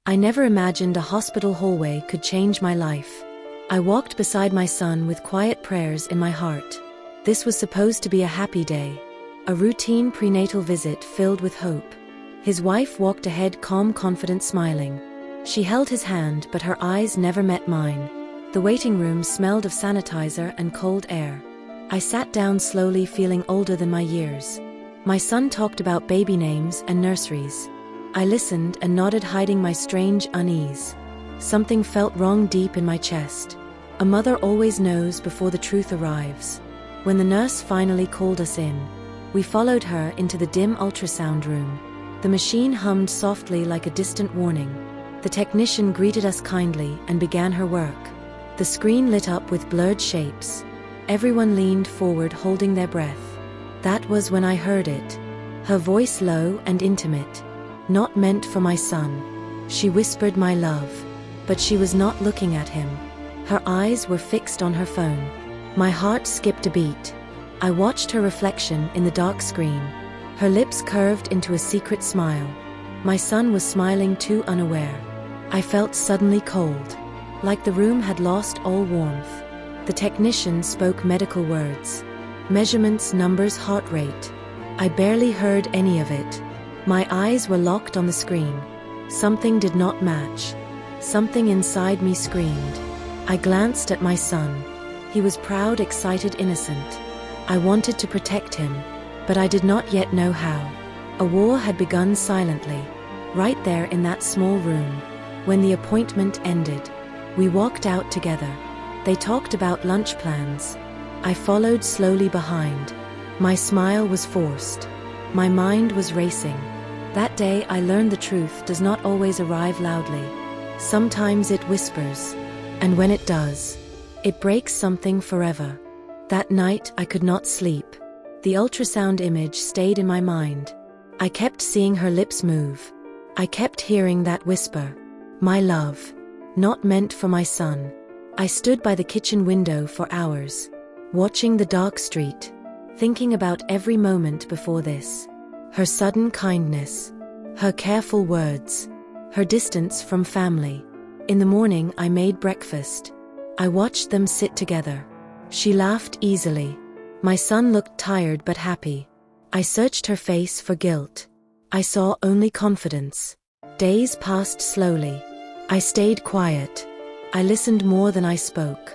I never imagined a hospital hallway could change my life. I walked beside my son with quiet prayers in my heart. This was supposed to be a happy day, a routine prenatal visit filled with hope. His wife walked ahead, calm, confident, smiling. She held his hand, but her eyes never met mine. The waiting room smelled of sanitizer and cold air. I sat down slowly, feeling older than my years. My son talked about baby names and nurseries. I listened and nodded, hiding my strange unease. Something felt wrong deep in my chest. A mother always knows before the truth arrives. When the nurse finally called us in, we followed her into the dim ultrasound room. The machine hummed softly like a distant warning. The technician greeted us kindly and began her work. The screen lit up with blurred shapes. Everyone leaned forward, holding their breath. That was when I heard it. Her voice low and intimate. Not meant for my son. She whispered my love. But she was not looking at him. Her eyes were fixed on her phone. My heart skipped a beat. I watched her reflection in the dark screen. Her lips curved into a secret smile. My son was smiling too, unaware. I felt suddenly cold, like the room had lost all warmth. The technician spoke medical words. Measurements, numbers, heart rate. I barely heard any of it. My eyes were locked on the screen. Something did not match. Something inside me screamed. I glanced at my son. He was proud, excited, innocent. I wanted to protect him, but I did not yet know how. A war had begun silently, right there in that small room. When the appointment ended, we walked out together. They talked about lunch plans. I followed slowly behind. My smile was forced. My mind was racing. That day I learned the truth does not always arrive loudly. Sometimes it whispers. And when it does, it breaks something forever. That night I could not sleep. The ultrasound image stayed in my mind. I kept seeing her lips move. I kept hearing that whisper. My love. Not meant for my son. I stood by the kitchen window for hours, watching the dark street, thinking about every moment before this. Her sudden kindness. Her careful words. Her distance from family. In the morning I made breakfast. I watched them sit together. She laughed easily. My son looked tired but happy. I searched her face for guilt. I saw only confidence. Days passed slowly. I stayed quiet. I listened more than I spoke.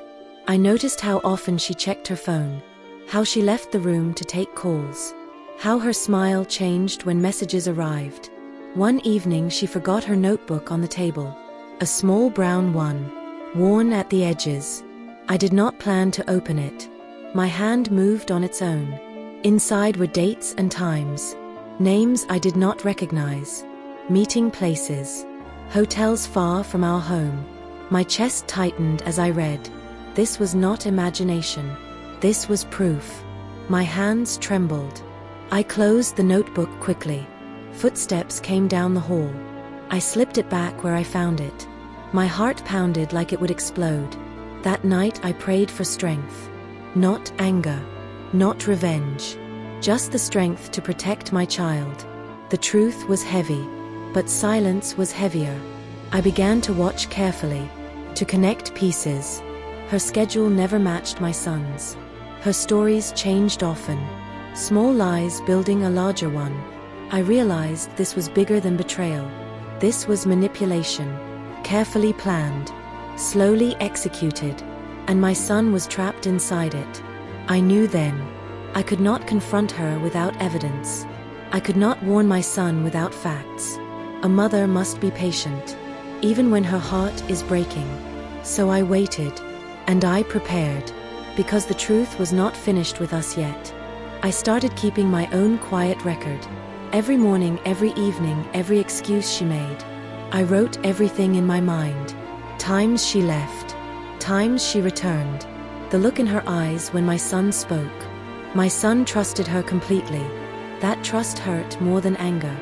I noticed how often she checked her phone, how she left the room to take calls, how her smile changed when messages arrived. One evening she forgot her notebook on the table, a small brown one, worn at the edges. I did not plan to open it. My hand moved on its own. Inside were dates and times, names I did not recognize, meeting places, hotels far from our home. My chest tightened as I read. This was not imagination. This was proof. My hands trembled. I closed the notebook quickly. Footsteps came down the hall. I slipped it back where I found it. My heart pounded like it would explode. That night I prayed for strength. Not anger. Not revenge. Just the strength to protect my child. The truth was heavy, but silence was heavier. I began to watch carefully, to connect pieces. Her schedule never matched my son's. Her stories changed often. Small lies building a larger one. I realized this was bigger than betrayal. This was manipulation. Carefully planned. Slowly executed. And my son was trapped inside it. I knew then. I could not confront her without evidence. I could not warn my son without facts. A mother must be patient, even when her heart is breaking. So I waited. And I prepared. Because the truth was not finished with us yet. I started keeping my own quiet record. Every morning, every evening, every excuse she made. I wrote everything in my mind. Times she left. Times she returned. The look in her eyes when my son spoke. My son trusted her completely. That trust hurt more than anger.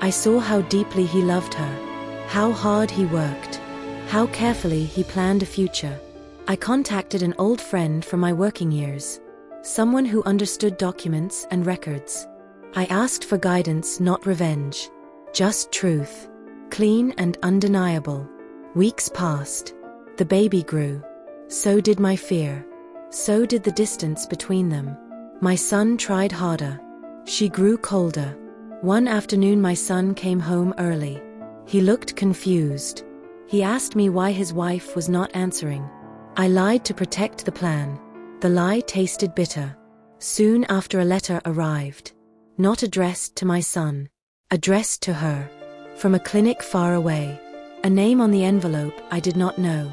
I saw how deeply he loved her. How hard he worked. How carefully he planned a future. I contacted an old friend from my working years. Someone who understood documents and records. I asked for guidance, not revenge. Just truth. clean and undeniable. Weeks passed. The baby grew. So did my fear. So did the distance between them. My son tried harder. She grew colder. One afternoon my son came home early. He looked confused. He asked me why his wife was not answering. I lied to protect the plan. The lie tasted bitter. Soon after, a letter arrived. Not addressed to my son. Addressed to her. From a clinic far away. A name on the envelope I did not know.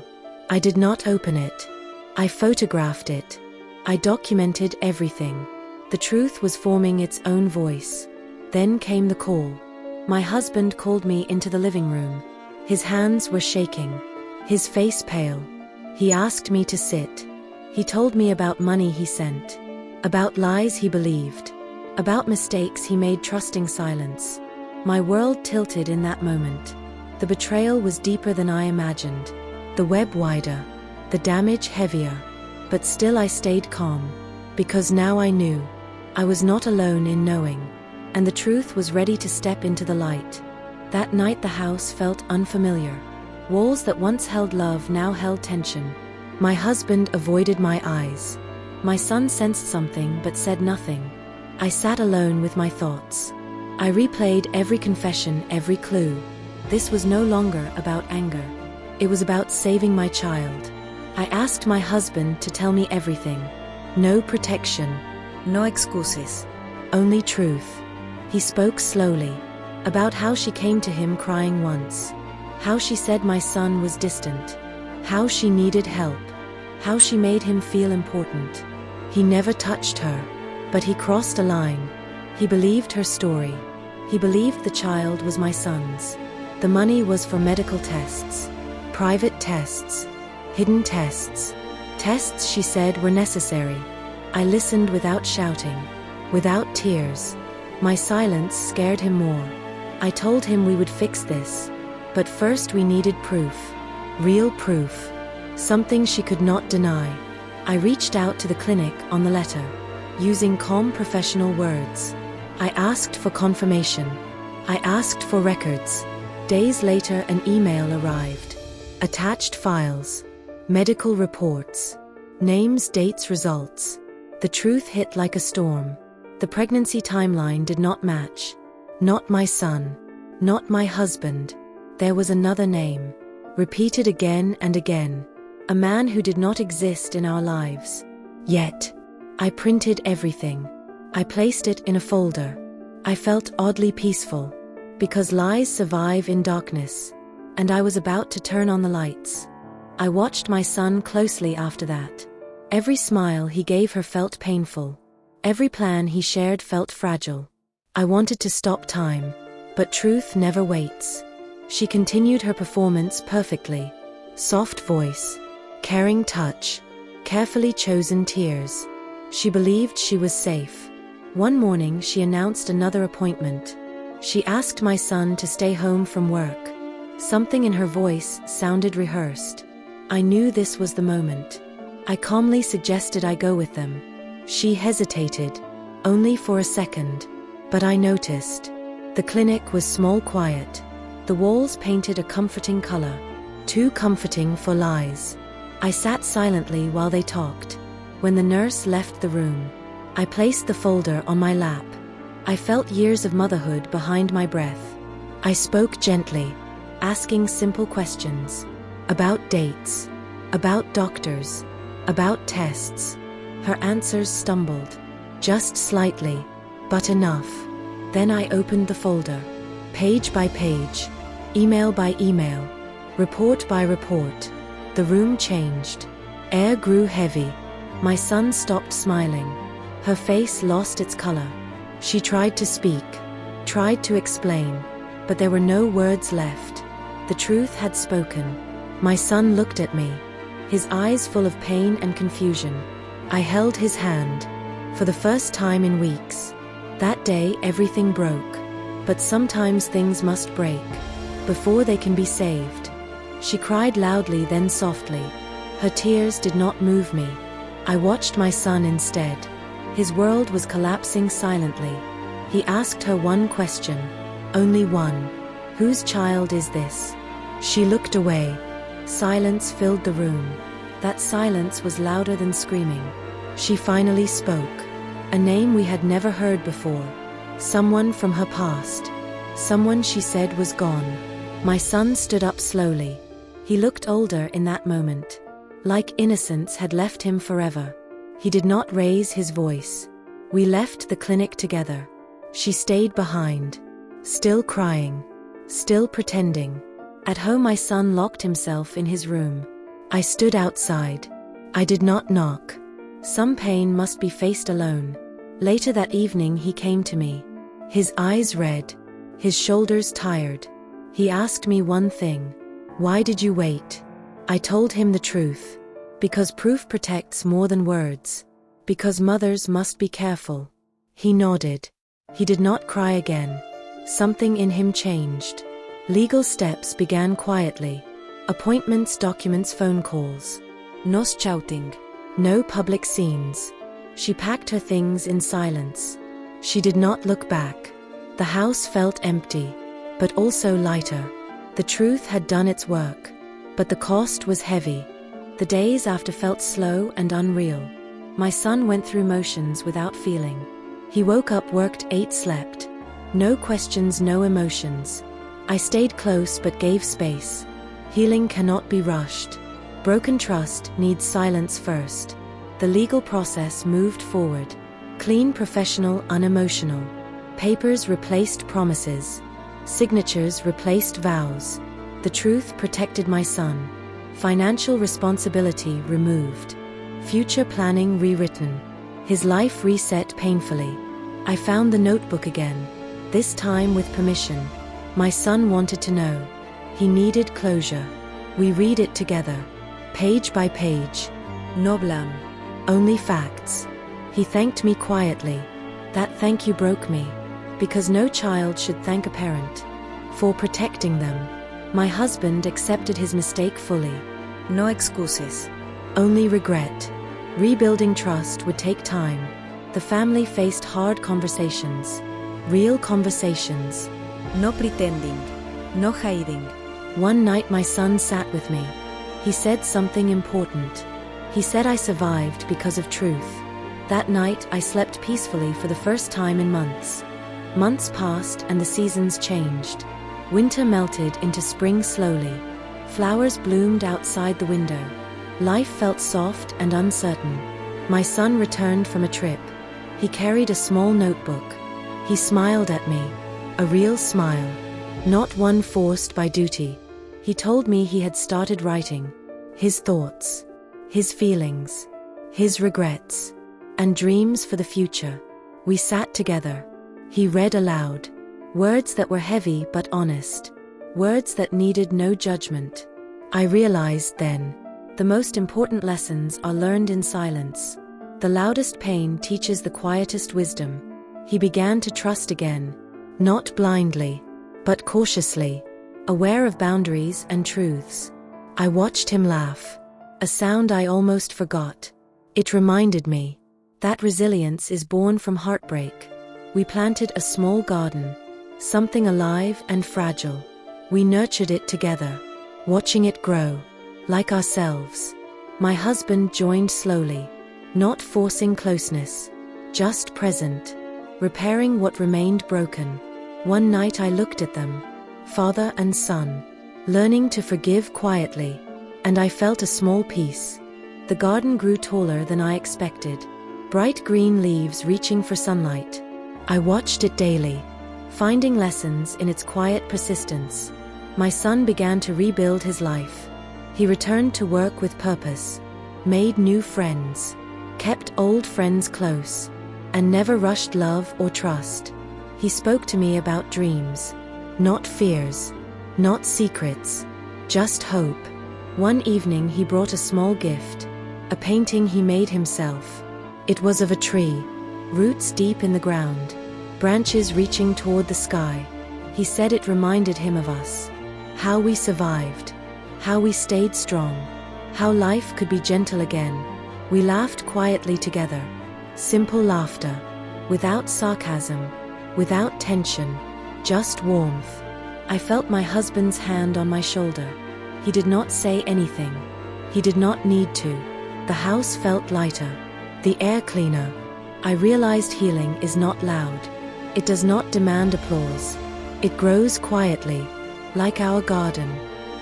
I did not open it. I photographed it. I documented everything. The truth was forming its own voice. Then came the call. My husband called me into the living room. His hands were shaking. His face pale. He asked me to sit. He told me about money he sent. About lies he believed. About mistakes he made, trusting silence. My world tilted in that moment. The betrayal was deeper than I imagined. The web wider. The damage heavier. But still I stayed calm. Because now I knew. I was not alone in knowing. And the truth was ready to step into the light. That night the house felt unfamiliar. Walls that once held love now held tension. My husband avoided my eyes. My son sensed something but said nothing. I sat alone with my thoughts. I replayed every confession, every clue. This was no longer about anger. It was about saving my child. I asked my husband to tell me everything. No protection. No excuses. Only truth. He spoke slowly. About how she came to him crying once. How she said my son was distant. How she needed help. How she made him feel important. He never touched her. But he crossed a line. He believed her story. He believed the child was my son's. The money was for medical tests. Private tests. Hidden tests. Tests she said were necessary. I listened without shouting. Without tears. My silence scared him more. I told him we would fix this. But first we needed proof. Real proof. Something she could not deny. I reached out to the clinic on the letter. Using calm professional words. I asked for confirmation. I asked for records. Days later an email arrived. Attached files. Medical reports. Names, dates, results. The truth hit like a storm. The pregnancy timeline did not match. Not my son. Not my husband. There was another name. Repeated again and again. A man who did not exist in our lives. Yet, I printed everything. I placed it in a folder. I felt oddly peaceful. Because lies survive in darkness. And I was about to turn on the lights. I watched my son closely after that. Every smile he gave her felt painful. Every plan he shared felt fragile. I wanted to stop time. But truth never waits. She continued her performance perfectly. Soft voice. Caring touch. Carefully chosen tears. She believed she was safe. One morning she announced another appointment. She asked my son to stay home from work. Something in her voice sounded rehearsed. I knew this was the moment. I calmly suggested I go with them. She hesitated. Only for a second. But I noticed. The clinic was small, quiet. The walls painted a comforting color. Too comforting for lies. I sat silently while they talked. When the nurse left the room, I placed the folder on my lap. I felt years of motherhood behind my breath. I spoke gently, asking simple questions. About dates. About doctors. About tests. Her answers stumbled. Just slightly. But enough. Then I opened the folder. Page by page. Email by email. Report by report. The room changed. Air grew heavy. My son stopped smiling. Her face lost its color. She tried to speak. Tried to explain. But there were no words left. The truth had spoken. My son looked at me. His eyes full of pain and confusion. I held his hand. For the first time in weeks. That day everything broke. But sometimes things must break. Before they can be saved. She cried loudly, then softly. Her tears did not move me. I watched my son instead. His world was collapsing silently. He asked her one question. Only one. Whose child is this? She looked away. Silence filled the room. That silence was louder than screaming. She finally spoke. A name we had never heard before. Someone from her past. Someone she said was gone. My son stood up slowly. He looked older in that moment. Like innocence had left him forever. He did not raise his voice. We left the clinic together. She stayed behind. Still crying. Still pretending. At home my son locked himself in his room. I stood outside. I did not knock. Some pain must be faced alone. Later that evening he came to me. His eyes red. His shoulders tired. He asked me one thing. Why did you wait? I told him the truth. Because proof protects more than words. Because mothers must be careful. He nodded. He did not cry again. Something in him changed. Legal steps began quietly. Appointments, documents, phone calls. No shouting. No public scenes. She packed her things in silence. She did not look back. The house felt empty, but also lighter. The truth had done its work, but the cost was heavy. The days after felt slow and unreal. My son went through motions without feeling. He woke up, worked, ate, slept. No questions, no emotions. I stayed close but gave space. Healing cannot be rushed. Broken trust needs silence first. The legal process moved forward. Clean, professional, unemotional. Papers replaced promises. Signatures replaced vows. The truth protected my son. Financial responsibility removed. Future planning rewritten. His life reset painfully. I found the notebook again. This time with permission. My son wanted to know. He needed closure. We read it together. Page by page. No blame. Only facts. He thanked me quietly. That thank you broke me. Because no child should thank a parent for protecting them. My husband accepted his mistake fully. No excuses. Only regret. Rebuilding trust would take time. The family faced hard conversations. Real conversations. No pretending. No hiding. One night my son sat with me. He said something important. He said I survived because of truth. That night I slept peacefully for the first time in months. Months passed and the seasons changed. Winter melted into spring slowly. Flowers bloomed outside the window. Life felt soft and uncertain. My son returned from a trip. He carried a small notebook. He smiled at me. A real smile. Not one forced by duty. He told me he had started writing. His thoughts. His feelings. His regrets. And dreams for the future. We sat together. He read aloud. Words that were heavy but honest. Words that needed no judgment. I realized then. The most important lessons are learned in silence. The loudest pain teaches the quietest wisdom. He began to trust again. Not blindly, but cautiously. Aware of boundaries and truths. I watched him laugh. A sound I almost forgot. It reminded me. That resilience is born from heartbreak. We planted a small garden. Something alive and fragile. We nurtured it together. Watching it grow. Like ourselves. My husband joined slowly. Not forcing closeness. Just present. Repairing what remained broken. One night I looked at them. Father and son. Learning to forgive quietly. And I felt a small peace. The garden grew taller than I expected. Bright green leaves reaching for sunlight. I watched it daily. Finding lessons in its quiet persistence. My son began to rebuild his life. He returned to work with purpose. Made new friends. Kept old friends close. And never rushed love or trust. He spoke to me about dreams. Not fears. Not secrets. Just hope. One evening he brought a small gift. A painting he made himself. It was of a tree. Roots deep in the ground. Branches reaching toward the sky. He said it reminded him of us. How we survived. How we stayed strong. How life could be gentle again. We laughed quietly together. Simple laughter. Without sarcasm. Without tension. Just warmth. I felt my husband's hand on my shoulder. He did not say anything. He did not need to. The house felt lighter, the air cleaner. I realized healing is not loud. It does not demand applause. It grows quietly, like our garden,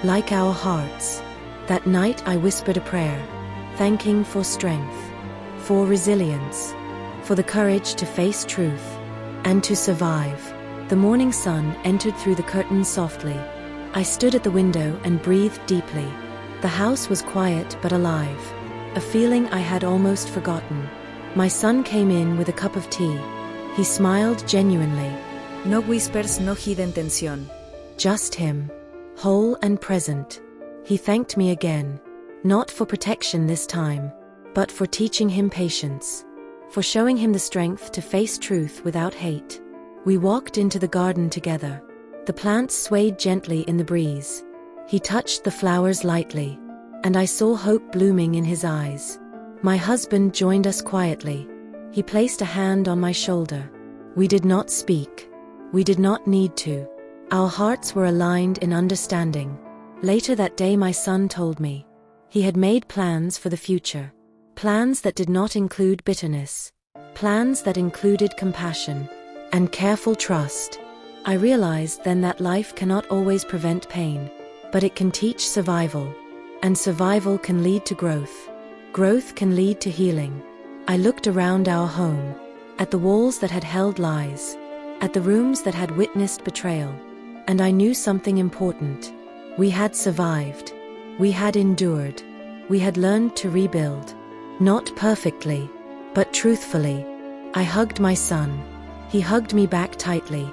like our hearts. That night I whispered a prayer, thanking for strength, for resilience, for the courage to face truth, and to survive. The morning sun entered through the curtains softly. I stood at the window and breathed deeply. The house was quiet but alive, a feeling I had almost forgotten. My son came in with a cup of tea. He smiled genuinely. No whispers, no hidden tension. Just him, whole and present. He thanked me again, not for protection this time, but for teaching him patience, for showing him the strength to face truth without hate. We walked into the garden together. The plants swayed gently in the breeze. He touched the flowers lightly, and I saw hope blooming in his eyes. My husband joined us quietly. He placed a hand on my shoulder. We did not speak. We did not need to. Our hearts were aligned in understanding. Later that day my son told me. He had made plans for the future. Plans that did not include bitterness. Plans that included compassion and careful trust. I realized then that life cannot always prevent pain, but it can teach survival. And survival can lead to growth. Growth can lead to healing. I looked around our home, at the walls that had held lies, at the rooms that had witnessed betrayal, and I knew something important. We had survived. We had endured. We had learned to rebuild. Not perfectly, but truthfully. I hugged my son. He hugged me back tightly,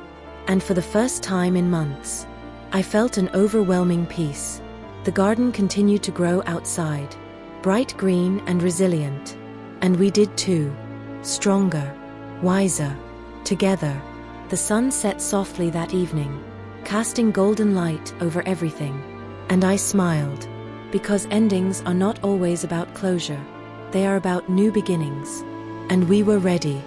and for the first time in months, I felt an overwhelming peace. The garden continued to grow outside, bright green and resilient. And we did too, stronger, wiser, together. The sun set softly that evening, casting golden light over everything. And I smiled, because endings are not always about closure. They are about new beginnings. And we were ready.